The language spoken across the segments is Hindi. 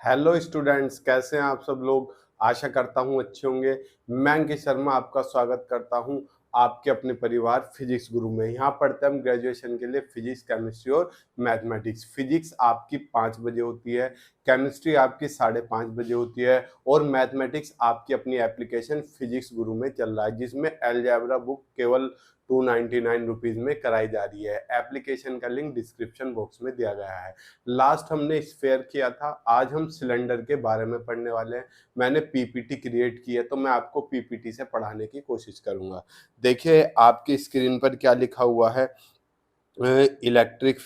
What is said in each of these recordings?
हेलो स्टूडेंट्स, कैसे हैं आप सब लोग। आशा करता हूं अच्छे होंगे। मैं अंकित शर्मा आपका स्वागत करता हूं आपके अपने परिवार फिजिक्स गुरु में। यहाँ पढ़ते हैं हम ग्रेजुएशन के लिए फिजिक्स, केमिस्ट्री और मैथमेटिक्स। फिजिक्स आपकी 5 बजे होती है, केमिस्ट्री आपकी 5:30 बजे होती है और मैथमेटिक्स आपकी अपनी एप्लीकेशन फिजिक्स गुरु में चल रहा है, जिसमें अलजेब्रा बुक केवल 299 रुपीज में कराई जा रही है। एप्लीकेशन का लिंक डिस्क्रिप्शन बॉक्स में दिया गया है। लास्ट हमने स्फीयर किया था, आज हम सिलेंडर के बारे में पढ़ने वाले हैं। मैंने पीपीटी क्रिएट की है तो मैं आपको पीपीटी से पढ़ाने की कोशिश करूंगा। देखिए आपकी स्क्रीन पर क्या लिखा हुआ है। Electric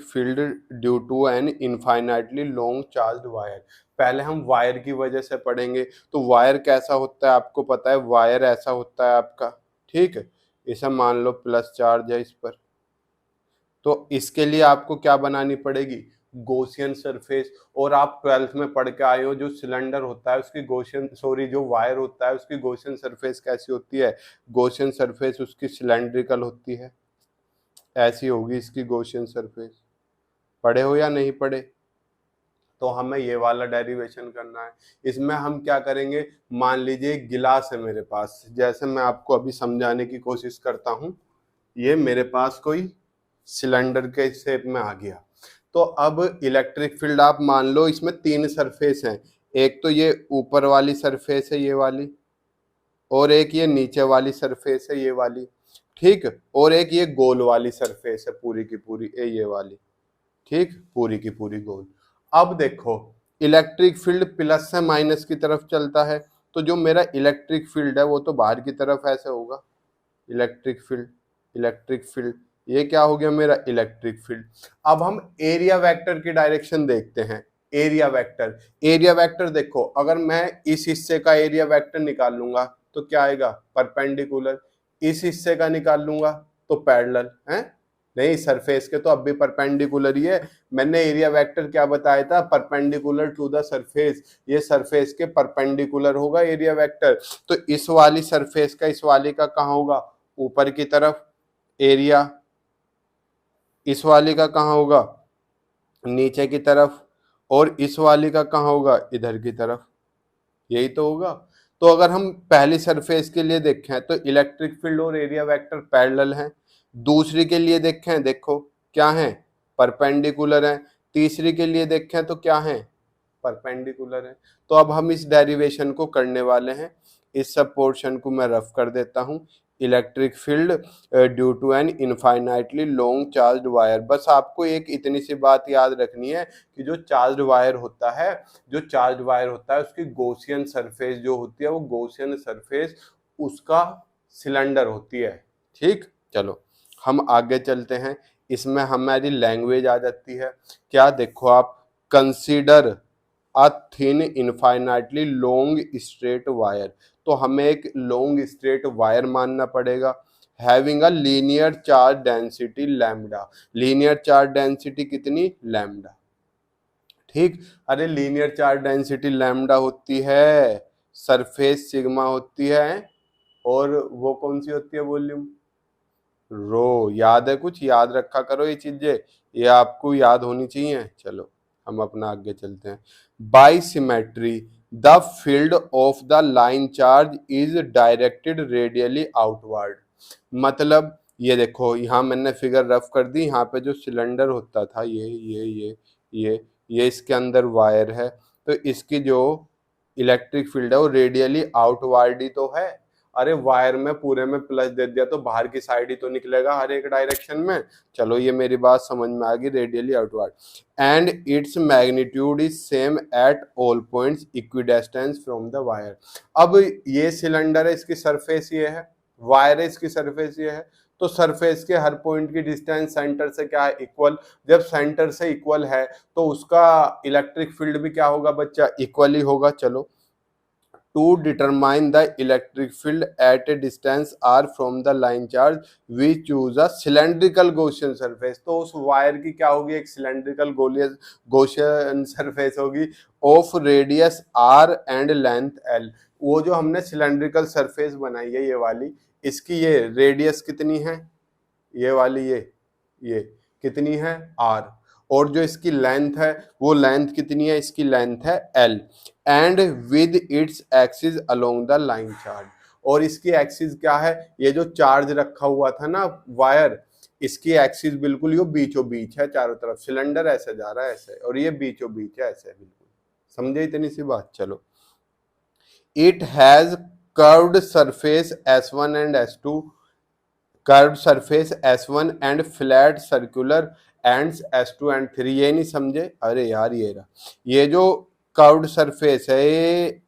field due to an infinitely long charged wire. पहले हम वायर की वजह से पढ़ेंगे। तो वायर कैसा होता है आपको पता है। वायर ऐसा होता है आपका, ठीक है। इसे मान लो प्लस चार्ज है इस पर, तो इसके लिए आपको क्या बनानी पड़ेगी, गॉसियन सरफेस। और आप 12th में पढ़ के आए हो, जो सिलेंडर होता है उसकी जो वायर होता है उसकी गॉसियन सरफेस कैसी होती है। गॉसियन सरफेस उसकी सिलेंड्रिकल होती है, ऐसी होगी इसकी गॉसियन सरफेस। पढ़े हो या नहीं पढ़े। तो हमें ये वाला डेरिवेशन करना है। इसमें हम क्या करेंगे, मान लीजिए एक गिलास है मेरे पास, जैसे मैं आपको अभी समझाने की कोशिश करता हूं। ये मेरे पास कोई सिलेंडर के शेप में आ गया। तो अब इलेक्ट्रिक फील्ड आप मान लो, इसमें 3 सरफेस हैं। एक तो ये ऊपर वाली सरफेस है ये वाली, और एक ये नीचे वाली सरफेस है ये वाली, ठीक। और एक ये गोल वाली सरफेस है पूरी की पूरी ये वाली, ठीक, पूरी की पूरी गोल। अब देखो इलेक्ट्रिक फील्ड प्लस से माइनस की तरफ चलता है, तो जो मेरा इलेक्ट्रिक फील्ड है वो तो बाहर की तरफ ऐसे होगा। इलेक्ट्रिक फील्ड ये क्या हो गया मेरा इलेक्ट्रिक फील्ड। अब हम एरिया वेक्टर की डायरेक्शन देखते हैं। एरिया वेक्टर देखो, अगर मैं इस हिस्से का एरिया वेक्टर निकाल लूंगा तो क्या आएगा, परपेंडिकुलर। इस हिस्से का निकाल लूंगा तो पैरेलल है। नहीं, सरफेस के तो अब भी परपेंडिकुलर ही है। मैंने एरिया वेक्टर क्या बताया था, परपेंडिकुलर टू द सरफेस। ये सरफेस के परपेंडिकुलर होगा एरिया वेक्टर। तो इस वाली सरफेस का इस वाली का कहाँ होगा, ऊपर की तरफ एरिया। इस वाली का कहाँ होगा, नीचे की तरफ। और इस वाली का कहाँ होगा, इधर की तरफ। यही तो होगा। तो अगर हम पहली सरफेस के लिए देखें तो इलेक्ट्रिक फील्ड और एरिया वेक्टर पैरेलल हैं। दूसरी के लिए देखें, देखो क्या है, परपेंडिकुलर है। तीसरी के लिए देखें तो क्या है, परपेंडिकुलर है। तो अब हम इस डेरिवेशन को करने वाले हैं। इस सब पोर्शन को मैं रफ कर देता हूं। Electric field due to an infinitely long charged wire. बस आपको एक इतनी सी बात याद रखनी है कि जो चार्ज्ड वायर होता है, उसकी गॉसियन सरफेस जो होती है, वो गॉसियन सरफेस उसका सिलेंडर होती है, ठीक। चलो हम आगे चलते हैं। इसमें हमारी लैंग्वेज आ जाती है। क्या देखो आप, consider a thin infinitely long straight wire. तो हमें एक लॉन्ग स्ट्रेट वायर मानना पड़ेगा, having a linear charge density lambda. Linear charge density कितनी, लैम्डा, ठीक। अरे लीनियर चार्ज डेंसिटी लैम्डा होती है, सरफेस सिग्मा होती है, और वो कौन सी होती है, वॉल्यूम रो। याद है, कुछ याद रखा करो ये चीजें, ये आपको याद होनी चाहिए। चलो हम अपना आगे चलते हैं। By symmetry the field of the line charge is directed radially outward. मतलब ये देखो, यहाँ मैंने फिगर रफ कर दी। यहाँ पे जो सिलेंडर होता था, ये इसके अंदर वायर है, तो इसकी जो इलेक्ट्रिक फील्ड है वो रेडियली आउटवर्ड ही तो है। अरे वायर में पूरे में प्लस दे दिया तो बाहर की साइड ही तो निकलेगा हर एक डायरेक्शन में। चलो ये मेरी बात समझ में आ गई, radially outward. And its magnitude is same at all points equidistance from the wire. अब ये सिलेंडर है, इसकी सरफेस ये है, वायर है, इसकी सरफेस ये है। तो सरफेस के हर पॉइंट की डिस्टेंस सेंटर से क्या है, इक्वल। जब सेंटर से इक्वल है तो उसका इलेक्ट्रिक फील्ड भी क्या होगा बच्चा, इक्वल ही होगा। चलो, to determine the electric field at a distance r from the line charge we choose a cylindrical Gaussian surface। तो उस वायर की क्या होगी, एक सिलेंड्रिकल Gaussian सरफेस होगी of radius r and length l। वो जो हमने सिलेंड्रिकल सरफेस बनाई है ये वाली, इसकी ये रेडियस कितनी है, ये वाली ये कितनी है, r। और जो इसकी लेंथ है वो लेंथ कितनी है, इसकी लेंथ है l, and with its axis along the line charge, और इसकी एक्सिस क्या है, ये जो चार्ज रखा हुआ था ना वायर, इसकी एक्सिस बिल्कुल यो बीचों बीच है, चारों तरफ सिलेंडर ऐसे जा रहा है ऐसे, और ये बीचों बीच है ऐसे, बिल्कुल समझे इतनी सी बात। चलो, it has curved surface S1 and S2, curved surface S1 and flat circular ends S2 and 3, ये नहीं समझे, अरे यार ये रहा, ये जो कर्व्ड सरफेस है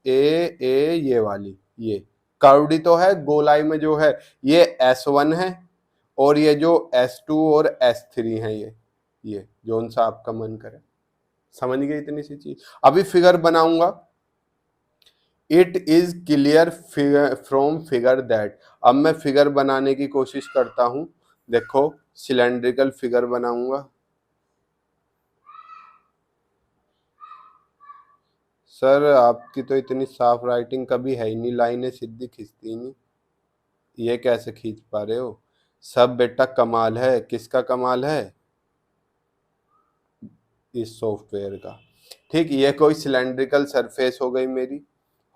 ये वाली, ये कर्व्ड ही तो है, गोलाई में जो है ये S1 है, और ये जो S2 और S3 है, ये जोन सा आपका मन करे, समझ गए इतनी सी चीज। अभी फिगर बनाऊंगा, it is clear from figure that, अब मैं फिगर बनाने की कोशिश करता हूं, देखो सिलेंड्रिकल फिगर बनाऊंगा। सर आपकी तो इतनी साफ राइटिंग कभी है ही नहीं, लाइनें सीधी खींचती नहीं, ये कैसे खींच पा रहे हो, सब बेटा कमाल है, किसका कमाल है, इस सॉफ्टवेयर का। ठीक, ये कोई सिलेंड्रिकल सरफेस हो गई मेरी,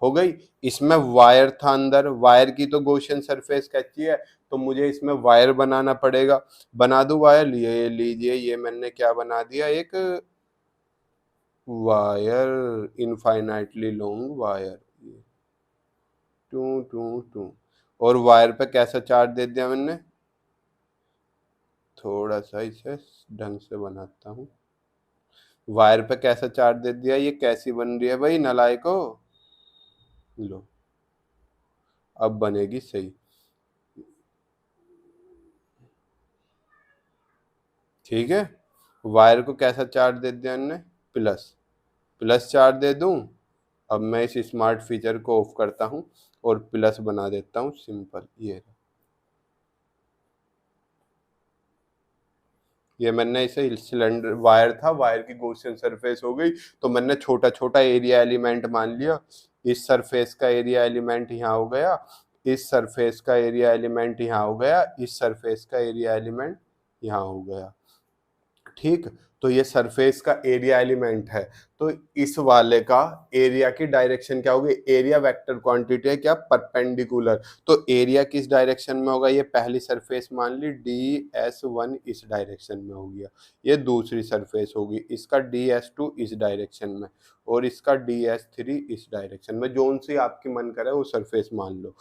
हो गई, इसमें वायर था अंदर, वायर की तो गॉसियन सरफेस कहती है, तो मुझे इसमें वायर बनाना पड़ेगा, बना दूं वायर, ये लीजिए, ये मैंने क्या बना दिया, एक वायर, इनफाइनाइटली लॉन्ग वायर, टू टू टू, और वायर पे कैसा चार्ज दे दिया मैंने, थोड़ा सा इसे ढंग से बनाता हूँ, वायर पे कैसा चार्ज दे दिया, ये कैसी बन रही है भाई नालायको, लो अब बनेगी सही, ठीक है, वायर को कैसा चार्ज दे दिया हमने, प्लस, प्लस चार्ज दे दूं, अब मैं इस स्मार्ट फीचर को ऑफ करता हूं और प्लस बना देता हूं सिंपल, ये मैंने इसे सिलेंडर वायर था, वायर की गॉसियन सरफेस हो गई, तो मैंने छोटा छोटा एरिया एलिमेंट मान लिया, इस सरफेस का एरिया एलिमेंट यहाँ हो गया, इस सरफेस का एरिया एलिमेंट यहाँ हो गया, इस सरफेस का एरिया एलिमेंट यहाँ हो गया, ठीक, तो ये सरफेस का एरिया एलिमेंट है, तो इस वाले का एरिया की डायरेक्शन क्या होगी, एरिया वेक्टर क्वांटिटी है क्या, परपेंडिकुलर, तो एरिया किस डायरेक्शन में होगा, ये पहली सरफेस मान ली DS1 इस डायरेक्शन में हो गया, ये दूसरी सरफेस होगी, इसका DS2 इस डायरेक्शन में, और इसका DS3 इस डायरेक्शन में, जोन सी आपकी मन करे वो सरफेस मान लो,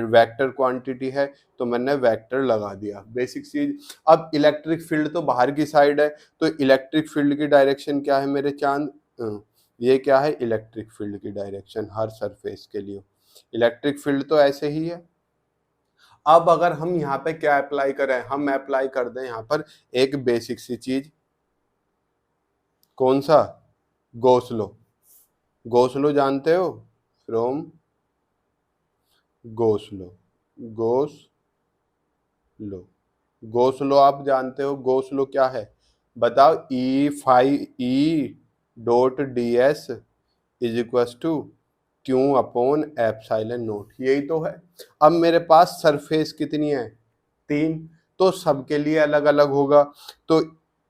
वेक्टर क्वांटिटी है तो मैंने वेक्टर लगा दिया, बेसिक चीज। अब इलेक्ट्रिक फील्ड तो बाहर की साइड है, तो इलेक्ट्रिक फील्ड की डायरेक्शन क्या है मेरे चांद, ये क्या है, इलेक्ट्रिक फील्ड की डायरेक्शन हर सरफेस के लिए, इलेक्ट्रिक फील्ड तो ऐसे ही है। अब अगर हम यहाँ पे क्या अप्लाई करें, हम अप्लाई कर दें यहाँ पर एक बेसिक सी चीज, कौन सा, गॉस लॉ, गॉस लॉ जानते हो, from Gauss law, Gauss law, Gauss law आप जानते हो, गॉस लॉ क्या है बताओ, E∅E.ds is equal to Q upon epsilon naught, यही तो है। अब मेरे पास सरफेस कितनी है, 3, तो सबके लिए अलग अलग होगा, तो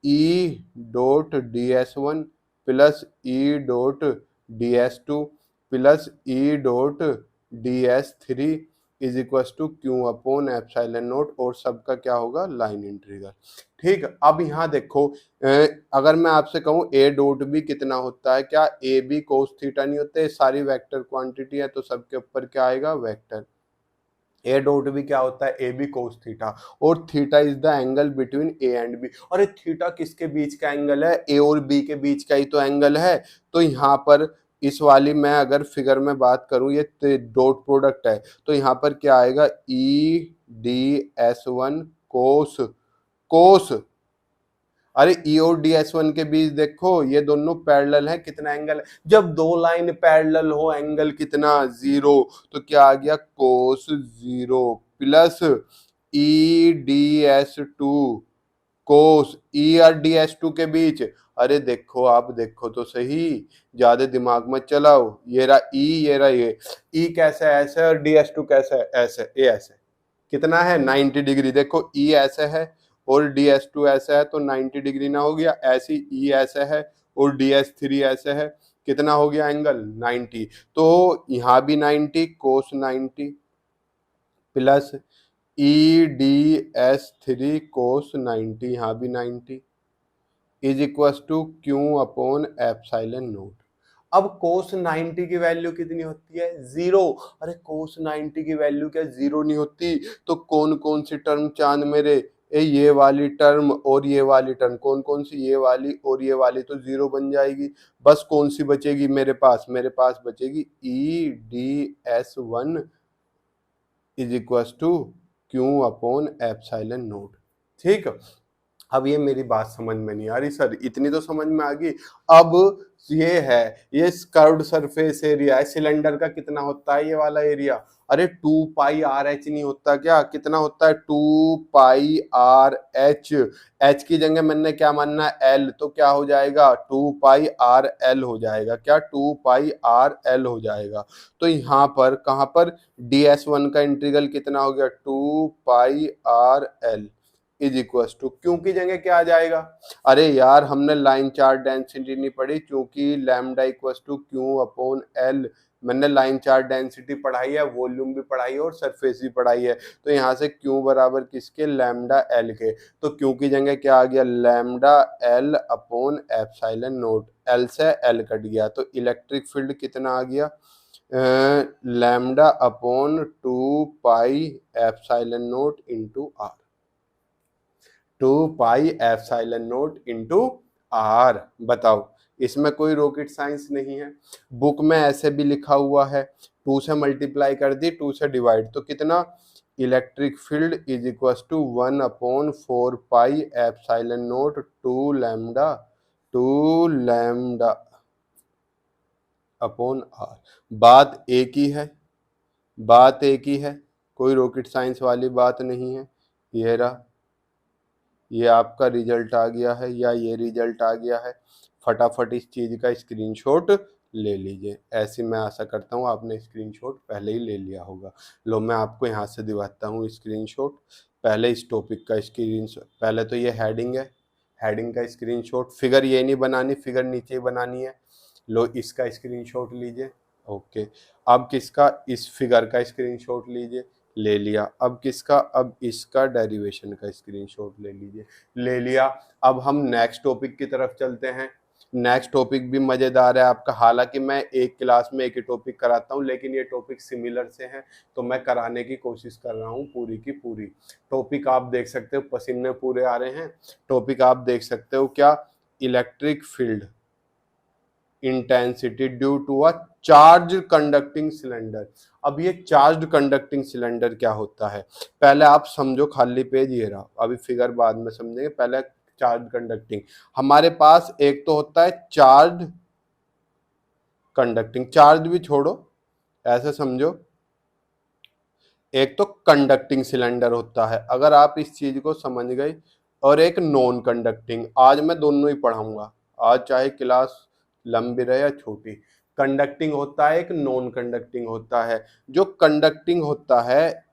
E.ds1 plus E.ds2 plus E.ds3 is equal to Q upon epsilon naught, और सबका क्या होगा, लाइन इंटीग्रल, ठीक। अब यहाँ देखो, अगर मैं आपसे कहूँ ए डॉट बी कितना होता है, क्या ए बी कोस थीटा नहीं होते, सारी वेक्टर क्वांटिटी है तो सबके ऊपर क्या आएगा, वेक्टर, ए डॉट बी क्या होता है, ए बी कोस थीटा, और theta is the angle between A and B, अरे थीटा किसके बीच का एंगल है, ए और बी के बीच का ही तो एंगल है, तो यहाँ पर इस वाली मैं अगर फिगर में बात करूं, ये डॉट प्रोडक्ट है, तो यहाँ पर क्या आएगा, E.ds1 कोस, कोस, अरे ई और DS1 के बीच देखो ये दोनों पैरेलल हैं, कितना एंगल है, जब दो लाइन पैरेलल हो एंगल कितना, 0, तो क्या आ गया, कोस 0 प्लस EDS2 कोस, E और DS2 के बीच, अरे देखो आप देखो तो सही, ज्यादा दिमाग मत चलाओ, ये रहा E, ये रहा ये, E कैसा है ऐसे, और DS2 कैसा है ऐसे, ये ऐसे, कितना है 90 डिग्री, देखो E ऐसे है और DS2 ऐसा है तो 90 डिग्री ना हो गया, ऐसी E ऐसा है और DS3 ऐसा है, कितना हो गया एंगल 90। तो यहाँ भी 90 cos 90 प्लस EDS3 cos 90, यहाँ भी 90 is equal to Q upon epsilon naught. अब cos 90 की वैल्यू कितनी होती है? 0। अरे cos 90 की वैल्यू क्या 0 नहीं होती? तो कौन कौन सी टर्म चांद मेरे, ये वाली टर्म और ये वाली टर्म, कौन कौन सी? ये वाली और ये वाली, तो 0 बन जाएगी। बस कौन सी बचेगी मेरे पास? मेरे पास बचेगी EDS1 is equal to Q upon epsilon naught. ठीक, अब ये मेरी बात समझ में नहीं आ रही सर, इतनी तो समझ में आ गई। अब ये है, ये कर्व्ड सरफेस एरिया है, सिलेंडर का कितना होता है ये वाला एरिया? अरे 2πRh नहीं होता क्या? कितना होता है? 2πRh। h की जगह मैंने क्या मानना है? l, तो क्या हो जाएगा? 2πRL हो जाएगा। क्या? 2πRL हो जाएगा। तो यहाँ पर कहाँ पर DS1 का इंटीग्रल कितना हो गया? 2πRL इज इक्वल टू क्यों की जगह क्या आ जाएगा? अरे यार हमने लाइन चार्ज डेंसिटी नहीं पढ़ी, क्योंकि lambda equal to Q upon L। मैंने लाइन चार्ज डेंसिटी पढ़ाई है, वॉल्यूम भी पढ़ाई है और सरफेस भी पढ़ाई है। तो यहाँ से Q बराबर किसके? लैम्डा L के। तो Q की जगह क्या आ गया? Lambda L upon epsilon naught. L से L कट गया तो इलेक्ट्रिक फील्ड कितना आ गया? Lambda upon 2π epsilon naught into R। 2π epsilon naught into R। बताओ, इसमें कोई रॉकेट साइंस नहीं है। बुक में ऐसे भी लिखा हुआ है, 2 से मल्टीप्लाई कर दी, 2 से डिवाइड, तो कितना? Electric field is equal to 1 upon 4π epsilon naught 2 lambda upon R। बात एक ही है, बात एक ही है, कोई रॉकेट साइंस वाली बात नहीं है। ये रहा, ये आपका रिजल्ट आ गया है या ये रिजल्ट आ गया है। फटाफट इस चीज़ का स्क्रीनशॉट ले लीजिए। ऐसी मैं आशा करता हूँ आपने स्क्रीनशॉट पहले ही ले लिया होगा। लो मैं आपको यहाँ से दिखाता हूँ स्क्रीनशॉट। पहले इस टॉपिक का स्क्रीनशॉट, पहले तो ये हेडिंग है, हेडिंग का स्क्रीनशॉट। फिगर ये नहीं बनानी, फिगर नीचे ही बनानी है। लो इसका स्क्रीनशॉट लीजिए। ओके, अब किसका? इस फिगर का स्क्रीनशॉट लीजिए। ले लिया। अब किसका? अब इसका डेरिवेशन का स्क्रीनशॉट ले लीजिए। ले लिया। अब हम नेक्स्ट टॉपिक की तरफ चलते हैं। नेक्स्ट टॉपिक भी मजेदार है आपका। हालांकि मैं एक क्लास में एक ही टॉपिक कराता हूं, लेकिन ये टॉपिक सिमिलर से हैं तो मैं कराने की कोशिश कर रहा हूं पूरी की पूरी। टॉपिक आप देख सकते हो, पसीने पूरे आ रहे हैं। टॉपिक आप देख सकते हो क्या? Electric field intensity due to a charge conducting cylinder. अब ये चार्ज कंडक्टिंग सिलेंडर क्या होता है पहले आप समझो। खाली पेज ये रहा, अभी फिगर बाद में समझेंगे। पहले चार्ज कंडक्टिंग, हमारे पास एक तो होता है चार्ज कंडक्टिंग, चार्ज भी छोड़ो, ऐसे समझो। एक तो कंडक्टिंग सिलेंडर होता है, अगर आप इस चीज को समझ गए, और एक नॉन कंडक्टिंग। आज मैं दोनों ही पढ़ाऊंगा, आज चाहे क्लास लंबी रहे या छोटी। कंडक्टिंग होता है एक, नॉन कंडक्टिंग होता है। जो कंडक्टिंग होता है,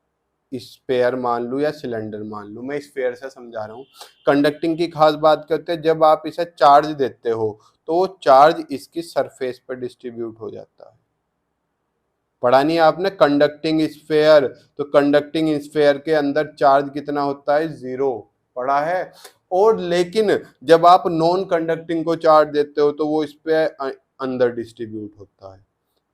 स्फेयर मान लूं या सिलेंडर मान लूं, मैं स्फेयर से समझा रहा हूं। कंडक्टिंग की खास बात करते हैं, जब आप इसे चार्ज देते हो तो वो चार्ज इसकी सरफेस पर डिस्ट्रीब्यूट हो जाता है। पढ़ा नहीं आपने कंडक्टिंग स्फेयर? तो कंडक्टिंग स्फेयर के अंदर चार्ज कितना होता है? 0। पढ़ा है। और लेकिन जब आप नॉन कंडक्टिंग को चार्ज देते हो तो वो इस पे अंदर डिस्ट्रीब्यूट होता है।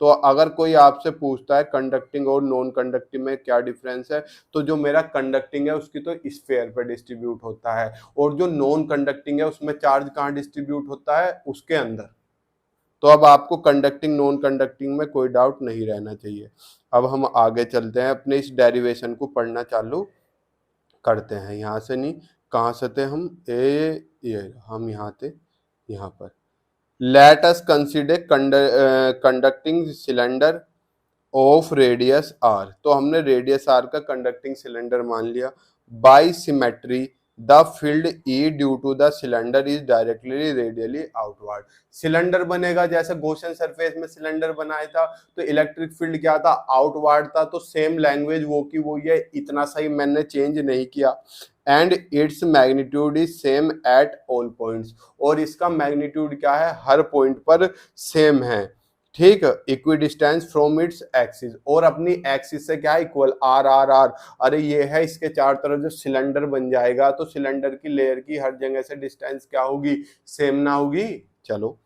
तो अगर कोई आपसे पूछता है कंडक्टिंग और नॉन कंडक्टिंग में क्या डिफरेंस है, तो जो मेरा कंडक्टिंग है उसकी तो स्फेयर पे डिस्ट्रीब्यूट होता है, और जो नॉन कंडक्टिंग है उसमें चार्ज कहाँ डिस्ट्रीब्यूट होता है? उसके अंदर। तो अब आपको कंडक्टिंग नॉन कंडक्टिंग में कोई डाउट नहीं रहना चाहिए। अब हम आगे चलते हैं, अपने इस डेरिवेशन को पढ़ना चालू करते हैं। यहाँ से नहीं, कहाँ से थे हम? ये हम यहाँ थे, यहाँ पर। Let us consider conducting cylinder of radius R. तो हमने रेडियस आर का कंडक्टिंग सिलेंडर मान लिया। By symmetry the field E due to the cylinder is directly radially outward. Cylinder बनेगा, जैसे गोशन सरफेस में सिलेंडर बनाया था तो इलेक्ट्रिक फील्ड क्या था? आउटवर्ड था। तो सेम लैंग्वेज वो की वो है, इतना सही मैंने चेंज नहीं किया। And its magnitude is same at all points, और इसका मैग्नीट्यूड क्या है, हर पॉइंट पर सेम है, ठीक, equi distance from its axis, और अपनी एक्सिस से क्या इक्वल, आर आर आर, अरे ये है, इसके चार तरफ जो सिलेंडर बन जाएगा तो सिलेंडर की लेयर की हर जगह से डिस्टेंस क्या होगी, सेम ना होगी। चलो,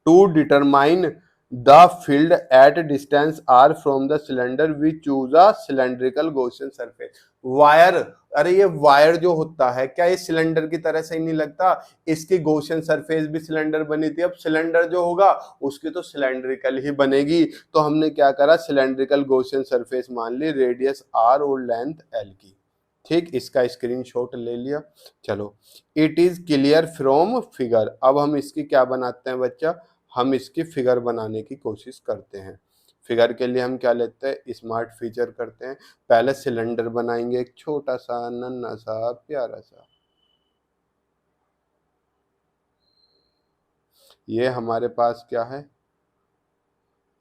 to determine the field at distance R from the cylinder we choose a cylindrical Gaussian surface. Wire, अरे ये वायर जो होता है क्या ये सिलेंडर की तरह से ही नहीं लगता, इसकी गॉसियन सरफेस भी सिलेंडर बनी थी, अब सिलेंडर जो होगा उसकी तो सिलेंड्रिकल ही बनेगी, तो हमने क्या करा, सिलेंड्रिकल गॉसियन सरफेस मान ली, रेडियस आर और लेंथ एल की, ठीक, इसका स्क्रीनशॉट ले लिया। चलो, it is clear from figure, अब हम इसकी क्या बनाते हैं बच्चा, हम इसकी फिगर बनाने की कोशिश करते हैं। फिगर के लिए हम क्या लेते हैं, स्मार्ट फीचर करते हैं, पहले सिलेंडर बनाएंगे, एक छोटा सा नन्हा सा प्यारा सा, ये हमारे पास क्या है,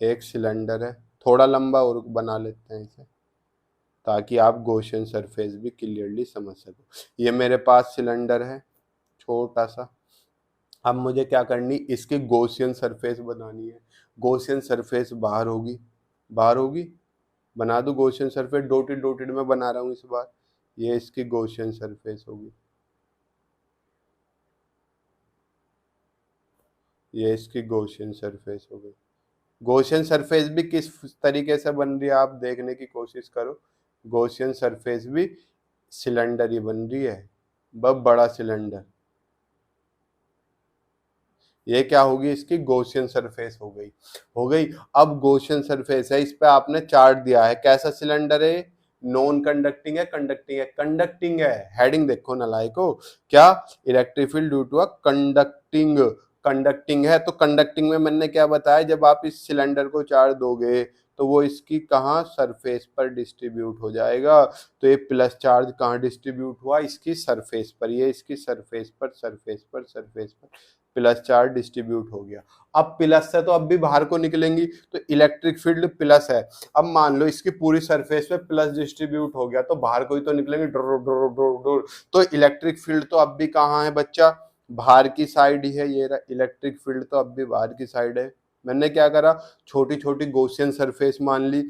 एक सिलेंडर है, थोड़ा लंबा और बना लेते हैं इसे ताकि आप गॉसियन सरफेस भी क्लियरली समझ सको। ये मेरे पास सिलेंडर है छोटा सा, अब मुझे क्या करनी, इसकी गॉसियन सरफेस बनानी है, गॉसियन सरफेस बाहर होगी, बाहर होगी, बना दूं गॉसियन सरफेस, डॉटेड डॉटेड में बना रहा हूं इस बार, ये इसकी गॉसियन सरफेस होगी, ये इसकी गॉसियन सरफेस हो गई। गॉसियन सरफेस भी किस तरीके से बन रही है आप देखने की कोशिश करो, गॉसियन सरफेस भी सिलेंडर ही बन रही है, बहुत बड़ा सिलेंडर, ये क्या होगी, इसकी गॉसियन सरफेस हो गई, हो गई। अब गॉसियन सरफेस है, इस पे आपने चार्ट दिया है, कैसा सिलेंडर है, नॉन कंडक्टिंग है, कंडक्टिंग है, कंडक्टिंग है, हेडिंग देखो नलायको, क्या, electric field due to a conducting, conducting है, तो कंडक्टिंग में मैंने क्या बताया, जब आप इस सिलेंडर को चार्ज दोगे तो वो इसकी कहाँ, सरफेस पर डिस्ट्रीब्यूट हो जाएगा, तो ये प्लस चार्ज कहाँ डिस्ट्रीब्यूट हुआ, इसकी सरफेस पर, ये इसकी सरफेस पर, सरफेस पर, सरफेस पर प्लस चार्ज डिस्ट्रीब्यूट हो गया। अब प्लस से तो अब भी बाहर को निकलेंगी, तो इलेक्ट्रिक फील्ड प्लस है, अब मान लो इसकी पूरी सरफेस पे प्लस डिस्ट्रीब्यूट हो गया तो बाहर को ही तो निकलेंगे, डोर डोर डोर डोर, तो इलेक्ट्रिक फील्ड तो अब भी कहाँ है बच्चा, बाहर की साइड ही है, ये रहा इलेक्ट्रिक फील्ड तो अब भी बाहर की साइड है। मैंने क्या करा, छोटी छोटी गॉसियन सरफेस मान ली,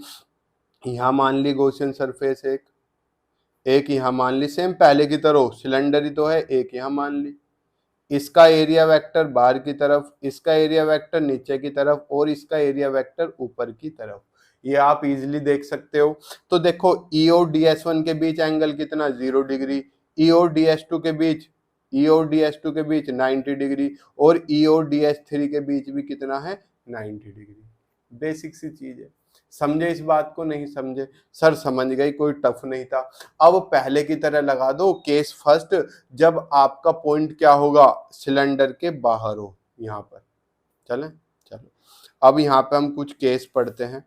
यहाँ मान ली गॉसियन सरफेस एक, एक यहाँ मान ली, सेम पहले की तरह सिलेंडर ही तो है, एक यहाँ मान ली, इसका एरिया वेक्टर बाहर की तरफ, इसका एरिया वेक्टर नीचे की तरफ, और इसका एरिया वेक्टर ऊपर की तरफ, ये आप इजीली देख सकते हो। तो देखो ई और डी एस वन के बीच एंगल कितना, 0 डिग्री, ई और डी एस टू के बीच, ई और डी एस टू के बीच 90 डिग्री, और ई और डी एस थ्री के बीच भी कितना है, 90 डिग्री। बेसिक सी चीज है, समझे इस बात को, नहीं समझे, सर समझ गई, कोई टफ नहीं था। अब पहले की तरह लगा दो केस फर्स्ट, जब आपका पॉइंट क्या होगा, सिलेंडर के बाहर हो, यहाँ पर चलें, चलो अब यहाँ पे हम कुछ केस पढ़ते हैं।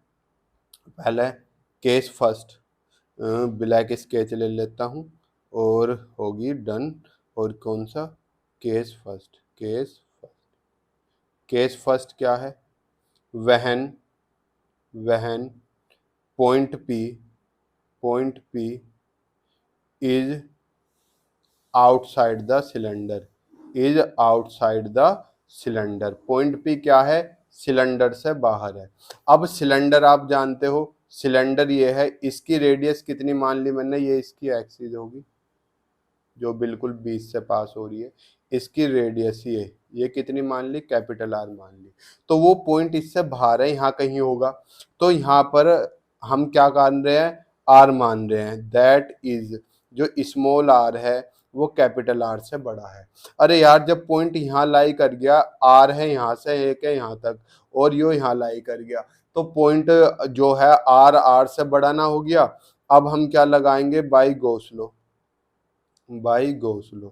पहले केस फर्स्ट, ब्लैक स्केच ले लेता हूँ और होगी डन, और कौन सा, case first, case first, case first क्या है, वहन, वहन point P, point P is outside the cylinder, is outside the cylinder, point P क्या है, सिलेंडर से बाहर है। अब सिलेंडर आप जानते हो, सिलेंडर ये है, इसकी रेडियस कितनी मान ली मैंने, ये इसकी एक्सिस होगी जो बिल्कुल बीच से पास हो रही है, इसकी रेडियस ये कितनी मान ली, कैपिटल आर मान ली, तो वो पॉइंट इससे बाहर है, यहाँ कहीं होगा, तो यहाँ पर हम क्या मान रहे हैं, आर मान रहे हैं, दैट इज, जो स्मॉल आर है वो कैपिटल आर से बड़ा है। अरे यार जब पॉइंट यहाँ लाई कर गया, आर है यहाँ से एक है यहाँ तक, और यो यहाँ लाई कर गया, तो पॉइंट जो है आर, आर से बड़ा ना हो गया। अब हम क्या लगाएंगे, by Gauss law, by Gauss law,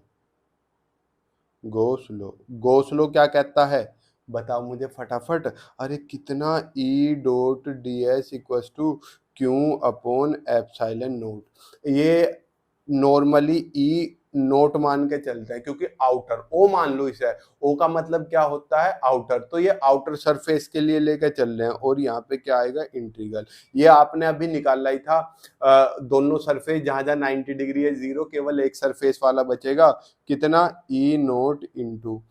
Gauss law, Gauss law क्या कहता है, बताओ मुझे फटाफट, अरे कितना, E dot D S equals to Q upon epsilon naught, ये नॉर्मली ई नोट मान के चलते हैं क्योंकि आउटर ओ मान लो इसे, ओ का मतलब क्या होता है आउटर, तो ये आउटर सरफेस के लिए लेके चल रहे हैं और यहाँ पे क्या आएगा इंटीग्रल। ये आपने अभी निकाला ही था दोनों सरफेस जहां जहां 90 डिग्री है जीरो, केवल एक सरफेस वाला बचेगा कितना ई नोट इंटू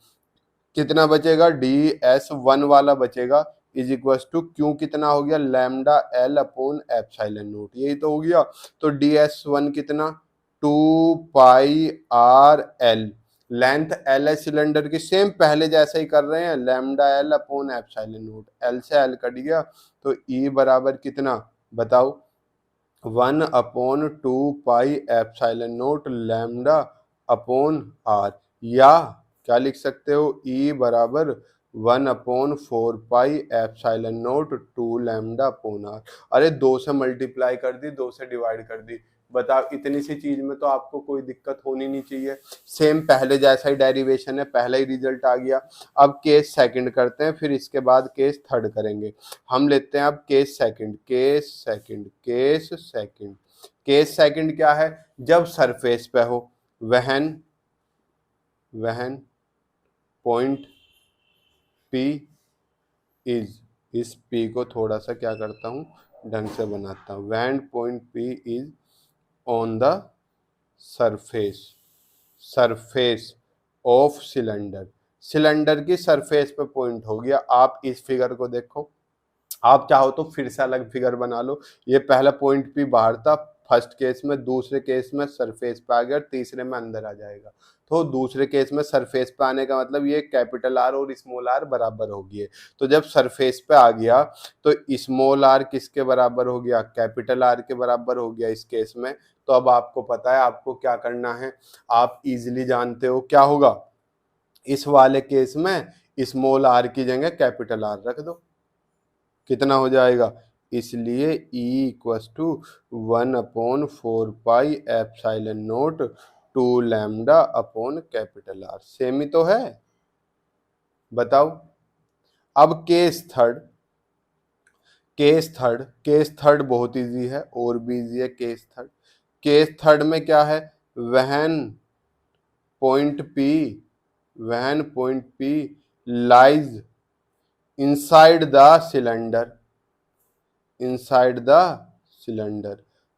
कितना बचेगा डी एस वन वाला बचेगा इज इक्वल टू क्यू कितना हो गया lambda L upon epsilon naught, यही तो हो गया। तो डी एस वन कितना 2 pi R L, length L है सिलेंडर की, सेम पहले जैसा ही कर रहे हैं, lambda L upon epsilon naught, L से एल कट गया तो ई बराबर कितना बताओ 1/2 pi epsilon naught lambda upon R, या क्या लिख सकते हो ई बराबर 1/4 pi epsilon naught 2 lambda upon R. अरे 2 से मल्टीप्लाई कर दी, 2 से डिवाइड कर दी, बताओ इतनी सी चीज में तो आपको कोई दिक्कत होनी नहीं चाहिए। सेम पहले जैसा ही डेरिवेशन है, पहला ही रिजल्ट आ गया। अब केस सेकंड करते हैं, फिर इसके बाद केस थर्ड करेंगे। हम लेते हैं अब case second. Case second case second क्या है, जब सरफेस पे हो वहन पॉइंट P इज, इस P को थोड़ा सा क्या करता हूं ढंग से बनाता हूं, when point P is on the surface of cylinder, cylinder की सरफेस पे पॉइंट हो गया। आप इस फिगर को देखो, आप चाहो तो फिर से अलग फिगर बना लो। ये पहला पॉइंट P बाहर था फर्स्ट केस में, दूसरे केस में सरफेस पे आ गया, तीसरे में अंदर आ जाएगा। तो दूसरे केस में सरफेस पे आने का मतलब ये कैपिटल आर और स्मॉल आर बराबर हो गए। तो जब सरफेस पे आ गया तो स्मॉल आर किसके बराबर हो गया, कैपिटल आर के बराबर हो गया इस केस में। तो अब आपको पता है आपको क्या करना है, आप इजीली जानते हो क्या होगा, इस वाले केस में स्मॉल आर की जगह कैपिटल आर रख दो, कितना हो जाएगा, इसलिए E equals to 1/4 pi epsilon naught 2 lambda upon capital R. Same ही तो है, बताओ। अब केस थर्ड बहुत इजी है, और भी इजी है केस थर्ड में क्या है, वहन point P lies inside the cylinder,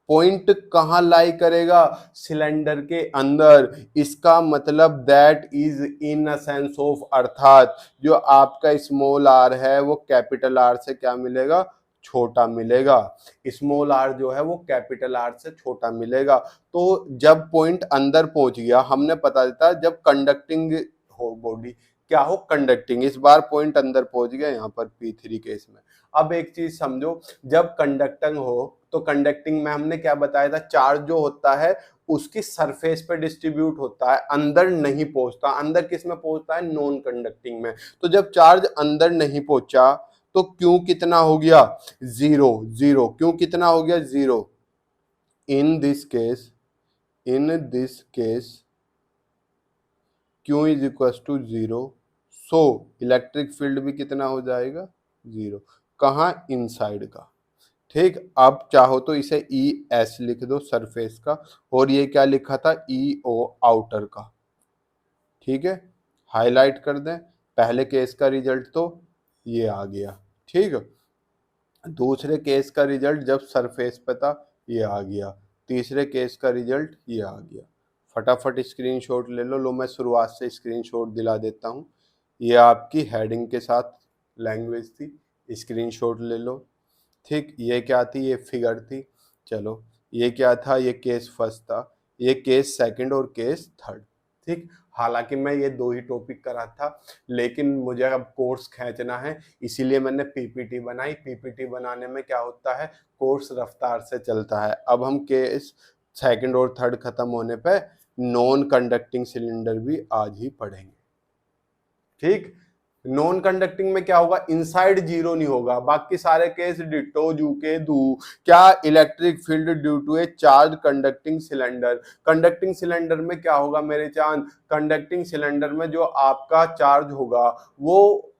point कहां लाई करेगा, सिलेंडर के अंदर। इसका मतलब that is in a sense of, अर्थात जो आपका स्मॉल आर है वो कैपिटल आर से क्या मिलेगा, छोटा मिलेगा। स्मॉल आर जो है वो कैपिटल आर से छोटा मिलेगा। तो जब पॉइंट अंदर पहुंच गया, हमने पता देता जब कंडक्टिंग हो बॉडी, क्या हो कंडक्टिंग, इस बार पॉइंट अंदर पहुंच गया यहाँ पर P3 केस में। अब एक चीज समझो, जब कंडक्टिंग हो तो कंडक्टिंग में हमने क्या बताया था, चार्ज जो होता है उसकी सरफेस पे डिस्ट्रीब्यूट होता है, अंदर नहीं पहुंचता। अंदर किस में पहुंचता है, नॉन कंडक्टिंग में। तो जब चार्ज अंदर नहीं पहुंचा तो क्यों कितना हो गया, जीरो। क्यों कितना हो गया, zero. In this case Q is equal to zero, so electric field भी कितना हो जाएगा, जीरो। कहाँ, इनसाइड का। ठीक, अब चाहो तो इसे ES लिख दो सरफेस का, और ये क्या लिखा था EO आउटर का। ठीक है, हाईलाइट कर दें, पहले केस का रिजल्ट तो ये आ गया। ठीक है, दूसरे केस का रिजल्ट जब सरफेस पे था ये आ गया, तीसरे केस का रिजल्ट ये आ गया। फटाफट स्क्रीनशॉट ले लो मैं शुरुआत से स्क्रीनशॉट दिला देता हूँ। ये आपकी हेडिंग के साथ लैंग्वेज थी, स्क्रीनशॉट ले लो। ठीक, ये क्या थी, ये फिगर थी। चलो, ये क्या था, ये केस फर्स्ट था, ये केस सेकंड और केस थर्ड। ठीक, हालांकि मैं ये 2 ही टॉपिक करा था, लेकिन मुझे अब कोर्स खींचना है, इसीलिए मैंने पीपीटी बनाई। पीपीटी बनाने में क्या होता है, कोर्स रफ्तार से चलता है। अब हम केस सेकंड और थर्ड खत्म होने पे नॉन कंडक्टिंग सिलेंडर भी आज ही पढ़ेंगे। ठीक, नॉन कंडक्टिंग में क्या होगा, इनसाइड जीरो नहीं होगा, बाकी सारे केस डिट्टो जू के दू। क्या, electric field due to a charge conducting cylinder. Conducting cylinder में क्या होगा मेरे चांद, कंडक्टिंग सिलेंडर में जो आपका चार्ज होगा वो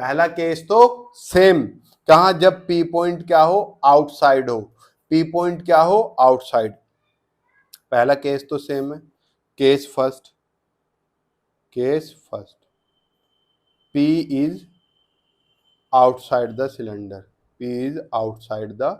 पहला केस तो सेम, कहा जब P पॉइंट क्या हो, आउटसाइड हो, P पॉइंट क्या हो, आउटसाइड। पहला केस तो सेम है, case first, P is outside the cylinder, P is outside the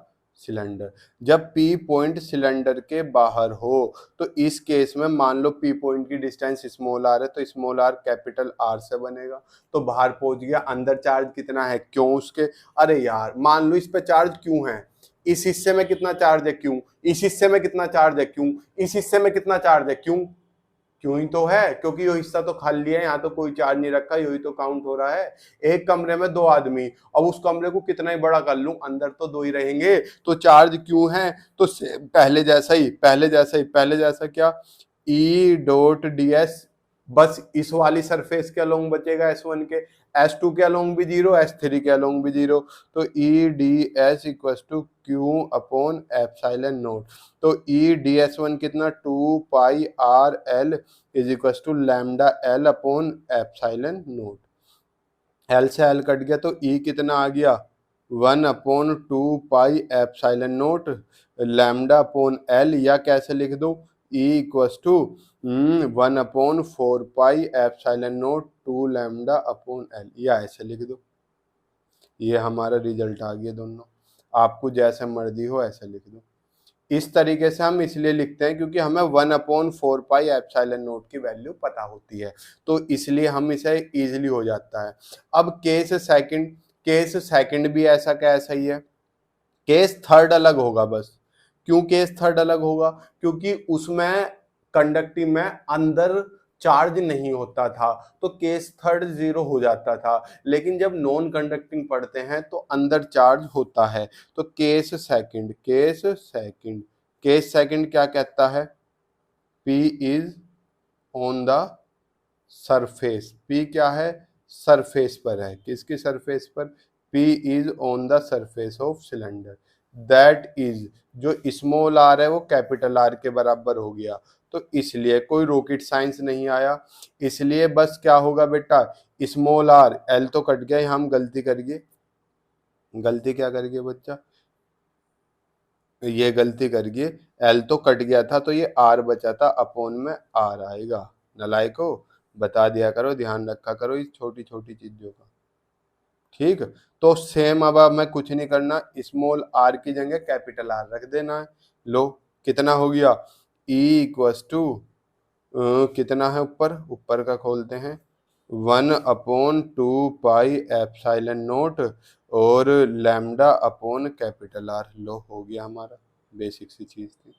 cylinder. जब P पॉइंट सिलेंडर के बाहर हो तो इस केस में मान लो P पॉइंट की डिस्टेंस स्मॉल r है, तो स्मॉल r कैपिटल R से बनेगा, तो बाहर पहुंच गया। अंदर चार्ज कितना है, क्यों उसके, अरे यार मान लो इस पे चार्ज क्यों है, इस हिस्से में कितना चार्ज है, क्यों, इस हिस्से में कितना चार्ज है, क्यों, इस हिस्से में कितना चार्ज है, क्यों, क्यों ही तो है, क्योंकि ये हिस्सा तो खाली है, यहाँ तो कोई चार्ज नहीं रखा, यही तो काउंट हो रहा है। एक कमरे में 2 आदमी, अब उस कमरे को कितना ही बड़ा कर लूं, अंदर तो 2 ही रहेंगे, तो चार्ज क्यों है, तो पहले जैसा क्या, ई डॉट डी एस, बस इस वाली सरफेस के अलोंग बचेगा S1 के, S2 के अलोंग भी 0, S3 के अलोंग भी 0, तो E D S equal to Q upon epsilon naught. तो ई डी एस वन कितना, 2 pi R L is equal to lambda L upon epsilon naught. L से एल कट गया तो ई कितना आ गया, 1 upon 2 pi epsilon naught lambda upon L, या कैसे लिख दो, E equal to 1 upon 4 pi epsilon naught 2 lambda upon L, या ऐसे लिख दो। ये हमारा रिजल्ट आ गया दोनों, आपको जैसे मर्जी हो ऐसे लिख दो। इस तरीके से हम इसलिए लिखते हैं क्योंकि हमें 1/4 पाई एप्सिलॉन नोट की वैल्यू पता होती है, तो इसलिए हम इसे इजीली हो जाता है। अब केस सेकंड भी ऐसा का ऐसा ही है, केस थर्ड अलग होगा बस। क्यों केस थर्ड अलग होगा, क्योंकि उसमें कंडक्टिव में अंदर चार्ज नहीं होता था, तो केस थर्ड 0 हो जाता था, लेकिन जब नॉन कंडक्टिंग पढ़ते हैं तो अंदर चार्ज होता है। तो केस सेकंड क्या कहता है, P is on the surface, P क्या है, सरफेस पर है, किसकी सरफेस पर, P is on the surface of cylinder, that is, जो स्मॉल r है वो कैपिटल R के बराबर हो गया, तो इसलिए कोई रॉकेट साइंस नहीं आया, इसलिए बस क्या होगा बेटा, स्मॉल r, L तो कट गया, हम गलती क्या कर गए बच्चा, ये गलती कर गए, L तो कट गया था तो ये R बचा था, अपॉन में R आएगा। नलायको बता दिया करो, ध्यान रखा करो इस छोटी छोटी चीजों का, ठीक। तो सेम, अब हमें कुछ नहीं करना, स्मॉल r की जगह कैपिटल R रख देना है। लो कितना हो गया, E इक्वस टू कितना है, ऊपर का खोलते हैं, 1/2 पाई एप्सिलॉन नोट और लैम्डा अपॉन कैपिटल R। लो हो गया हमारा, बेसिक सी चीज थी।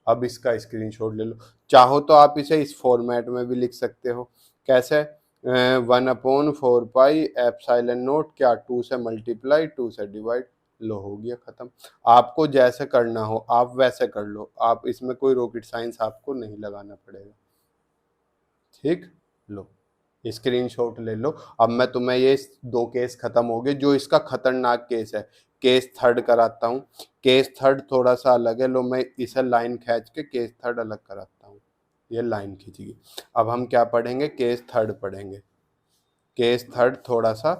अब इसका स्क्रीनशॉट ले लो, चाहो तो आप इसे इस फॉर्मेट में भी लिख सकते हो, कैसे, 1/4 पाई एप्सिलॉन नोट क्या, 2 से मल्टीप्लाई 2 से डिवाइड, लो हो गया खत्म। आपको जैसे करना हो आप वैसे कर लो, आप इसमें कोई रॉकेट साइंस आपको नहीं लगाना पड़ेगा, ठीक। लो स्क्रीनशॉट ले लो। अब मैं तुम्हें ये 2 केस खत्म हो गए, जो इसका खतरनाक केस है, केस थर्ड कराता हूँ। केस थर्ड थोड़ा सा अलग है, लो मैं इसे लाइन खींच के केस थर्ड अलग कराता हूँ, ये लाइन खींची। अब हम क्या पढ़ेंगे, केस थर्ड पढ़ेंगे। केस थर्ड थोड़ा सा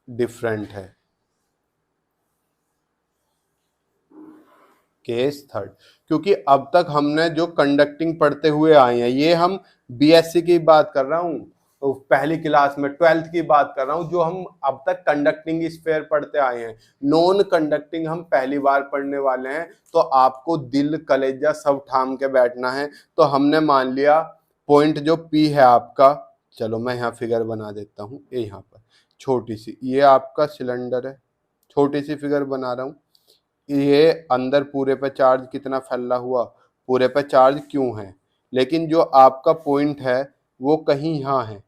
डिफरेंट है, केस थर्ड, क्योंकि अब तक हमने जो कंडक्टिंग पढ़ते हुए आए हैं, ये हम बीएससी की बात कर रहा हूँ, तो पहली क्लास में 12th की बात कर रहा हूँ, जो हम अब तक कंडक्टिंग स्फीयर पढ़ते आए हैं। नॉन कंडक्टिंग हम पहली बार पढ़ने वाले हैं, तो आपको दिल कलेजा सब थाम के बैठना है। तो हमने मान लिया पॉइंट जो P है आपका, चलो मैं यहाँ फिगर बना देता हूँ, ये यहाँ पर छोटी सी, ये आपका सिलेंडर है, छोटी सी फिगर बना रहा हूँ। ये अंदर पूरे पे चार्ज कितना फैला हुआ, पूरे पे चार्ज क्यों है, लेकिन जो आपका पॉइंट है वो कहीं यहाँ है,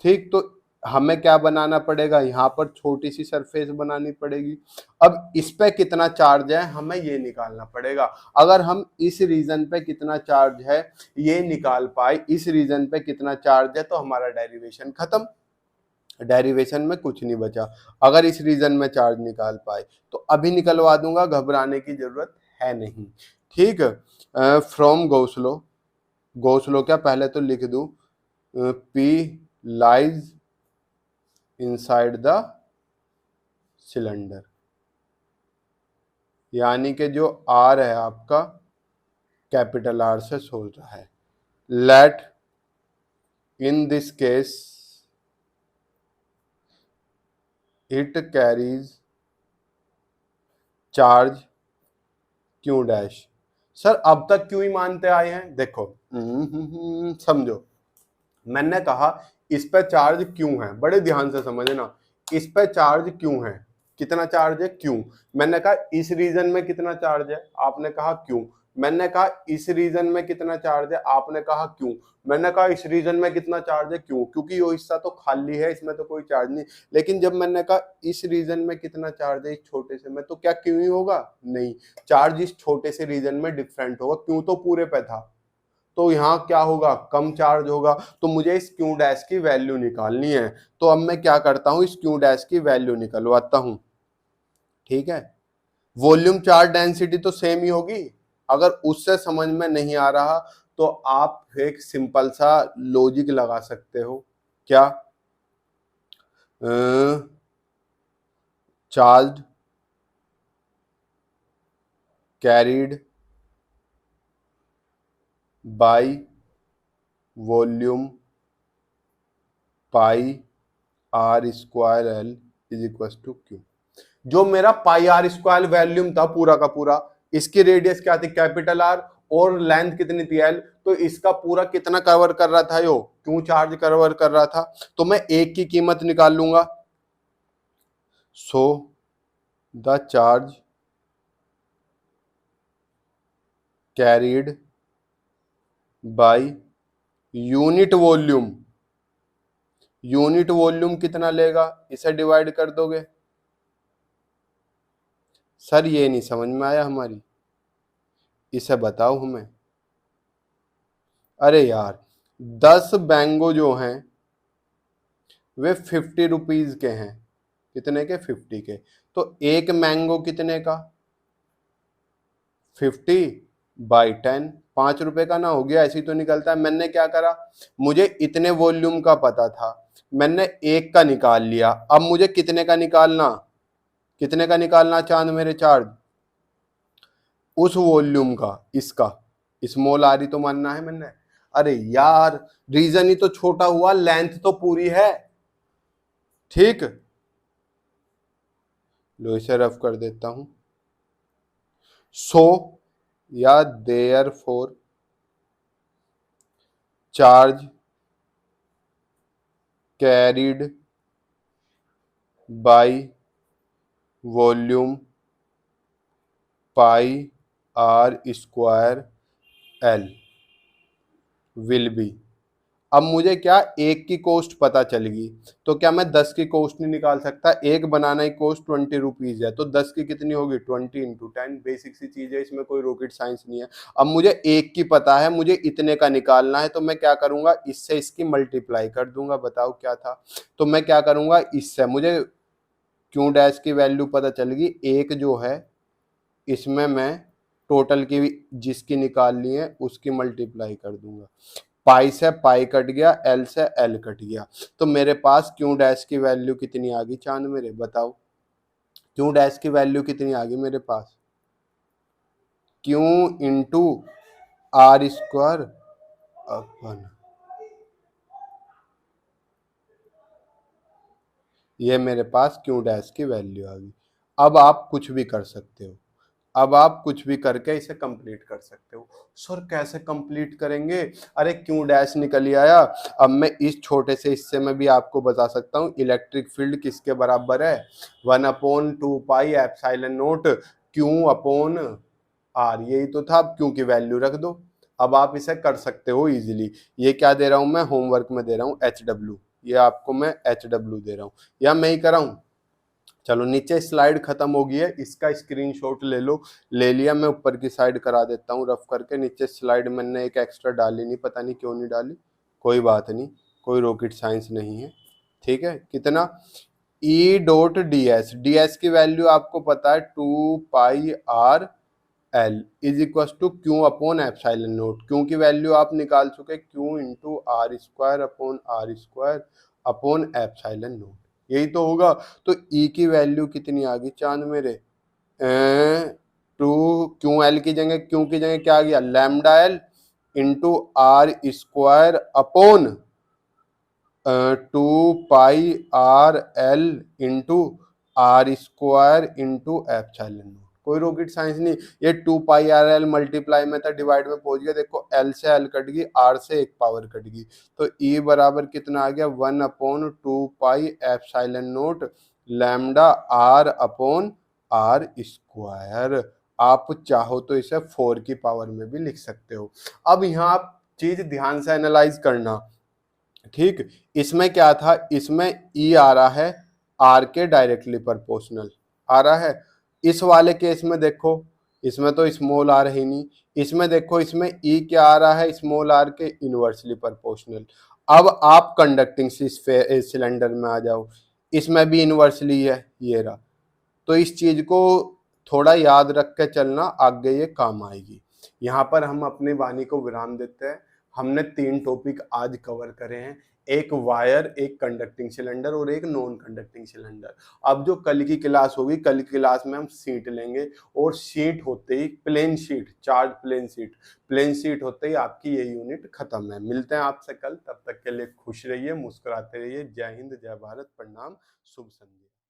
ठीक। तो हमें क्या बनाना पड़ेगा, यहाँ पर छोटी सी सरफेस बनानी पड़ेगी। अब इस पे कितना चार्ज है हमें ये निकालना पड़ेगा। अगर हम इस रीजन पे कितना चार्ज है ये निकाल पाए, इस रीजन पे कितना चार्ज है, तो हमारा डेरिवेशन खत्म, डेरिवेशन में कुछ नहीं बचा। अगर इस रीजन में चार्ज निकाल पाए तो अभी निकलवा दूंगा, घबराने की जरूरत है नहीं, ठीक। फ्रॉम गोसलो क्या, पहले तो लिख दूं, P lies inside the cylinder, यानी कि जो आर है आपका कैपिटल आर से सोल रहा है। Let in this case it carries charge Q dash. Sir अब तक क्यों ही मानते आए हैं, देखो समझो, मैंने कहा इस पे चार्ज क्यों है, बड़े ध्यान से समझना, इस पे चार्ज क्यों है, कितना चार्ज है क्यों, मैंने कहा इस रीजन में कितना चार्ज है, आपने कहा क्यों, मैंने कहा इस रीजन में कितना चार्ज है, आपने कहा क्यों, मैंने कहा इस रीजन में कितना चार्ज है क्यों, क्योंकि ये हिस्सा तो खाली है, इसमें तो कोई चार्ज नहीं। लेकिन जब मैंने कहा इस रीजन में कितना चार्ज है इस छोटे से में, तो क्या क्यों ही होगा, नहीं, चार्ज इस छोटे से रीजन में डिफरेंट होगा, क्यों तो पूरे पे था, तो यहाँ क्या होगा, कम चार्ज होगा। तो मुझे इस क्यू डैश की वैल्यू निकालनी है, तो अब मैं क्या करता हूं, इस क्यू डैश की वैल्यू निकलवाता हूं। ठीक है, वॉल्यूम चार्ज डेंसिटी तो सेम ही होगी, अगर उससे समझ में नहीं आ रहा तो आप एक सिंपल सा लॉजिक लगा सकते हो, क्या, charge carried by volume pi R square L is equal to Q. जो मेरा पाई आर स्क्वायर वॉल्यूम था पूरा का पूरा, इसकी रेडियस क्या थी कैपिटल आर, और लेंथ कितनी थी एल, तो इसका पूरा कितना कवर कर रहा था, यो क्यों चार्ज कवर कर रहा था, तो मैं एक की कीमत निकाल लूंगा। So the charge carried by unit volume, unit volume कितना लेगा, इसे डिवाइड कर दोगे। सर ये नहीं समझ में आया हमारी, इसे बताओ हमें। अरे यार 10 मैंगो जो हैं वे 50 रुपीज के हैं, कितने के, 50 के, तो एक मैंगो कितने का, 50/10, 5 रुपए का ना हो गया, ऐसे ही तो निकलता है। मैंने क्या करा, मुझे इतने वॉल्यूम का पता था, मैंने एक का निकाल लिया, अब मुझे कितने का निकालना, कितने का निकालना चांद मेरे चार्ज, उस वॉल्यूम का, इसका स्मॉल आर ही तो मानना है मैंने। अरे यार रीजन ही तो छोटा हुआ, लेंथ तो पूरी है। ठीक, लो इसे रफ कर देता हूं। सो या therefore charge carried by volume pi R square L will be. अब मुझे क्या, एक की कॉस्ट पता चल गई, तो क्या मैं 10 की कॉस्ट नहीं निकाल सकता, एक बनाना ही कॉस्ट 20 रुपीज है, तो 10 की कितनी होगी, 20 इंटू 10, बेसिक सी चीज है, इसमें कोई रॉकेट साइंस नहीं है। अब मुझे एक की पता है, मुझे इतने का निकालना है, तो मैं क्या करूंगा, इससे इसकी मल्टीप्लाई कर दूंगा, बताओ क्या था, तो मैं क्या करूंगा, इससे मुझे क्यू डैश की वैल्यू पता चल गई, एक जो है इसमें मैं टोटल की जिसकी निकाल ली है उसकी मल्टीप्लाई कर दूंगा, पाई से पाई कट गया, एल से एल कट गया, तो मेरे पास क्यू डैश की वैल्यू कितनी आ गई चांद मेरे, बताओ क्यू डैश की वैल्यू कितनी आ गई मेरे पास, Q into R square upon, ये मेरे पास क्यू डैश की वैल्यू आ गई। अब आप कुछ भी कर सकते हो, अब आप कुछ भी करके इसे कंप्लीट कर सकते हो। सर कैसे कंप्लीट करेंगे, अरे क्यों डैश निकल ही आया। अब मैं इस छोटे से हिस्से में भी आपको बता सकता हूँ, इलेक्ट्रिक फील्ड किसके बराबर है, 1/2 pi epsilon naught Q upon R, यही तो था। अब क्यू की वैल्यू रख दो, अब आप इसे कर सकते हो इजीली। ये क्या दे रहा हूं मैं, होमवर्क में दे रहा हूँ HW, ये आपको मैं HW दे रहा हूँ, या मैं ही कराऊं। चलो नीचे स्लाइड खत्म हो गई है, इसका स्क्रीनशॉट ले लो, ले लिया, मैं ऊपर की साइड करा देता हूँ रफ करके। नीचे स्लाइड मैंने एक एक्स्ट्रा डाली नहीं, पता नहीं क्यों नहीं डाली, कोई बात नहीं, कोई रॉकेट साइंस नहीं है। ठीक है, कितना, E dot D S, D S की वैल्यू आपको पता है 2πr L is equal to Q upon epsilon naught, Q की वैल्यू आप निकाल चुके, Q into R square upon epsilon naught. यही तो होगा। तो ई की वैल्यू कितनी आ गई चांद मेरे, टू, क्यू एल की जगह, क्यू की जगह क्या आ गया, lambda L into R square upon 2 pi r l into R square into epsilon naught. कोई रॉकेट साइंस नहीं, ये 2 पाई r l मल्टीप्लाई में था, डिवाइड में पहुंच गया, देखो l से l कट गई, r से एक पावर कट गई, तो E बराबर कितना आ गया, 1/2 pi epsilon naught lambda r upon R square. आप चाहो तो इसे 4 की पावर में भी लिख सकते हो। अब यहाँ आप चीज ध्यान से एनालाइज करना, ठीक। इसमें क्या था, इसमें ई आ रहा है आर के डायरेक्टली प्रोपोर्शनल आ रहा है। इस वाले केस में देखो, इसमें तो स्मॉल आर है नहीं, इसमें देखो इसमें ई क्या आ रहा है, स्मॉल आर के इनवर्सली प्रोपोर्शनल। अब आप कंडक्टिंग सिलेंडर में आ जाओ, इसमें भी इनवर्सली है, ये रहा। तो इस चीज को थोड़ा याद रख के चलना, आगे ये काम आएगी। यहाँ पर हम अपनी वाणी को विराम देते हैं। हमने 3 टॉपिक आज कवर करे हैं, एक वायर, एक कंडक्टिंग सिलेंडर और एक नॉन कंडक्टिंग सिलेंडर। अब जो कल की क्लास होगी, कल की क्लास में हम शीट लेंगे, और शीट होते ही plane sheet, charge plane sheet होते ही आपकी ये यूनिट खत्म है। मिलते हैं आपसे कल, तब तक के लिए खुश रहिए, मुस्कुराते रहिए। जय हिंद, जय भारत, प्रणाम, शुभ संध्या।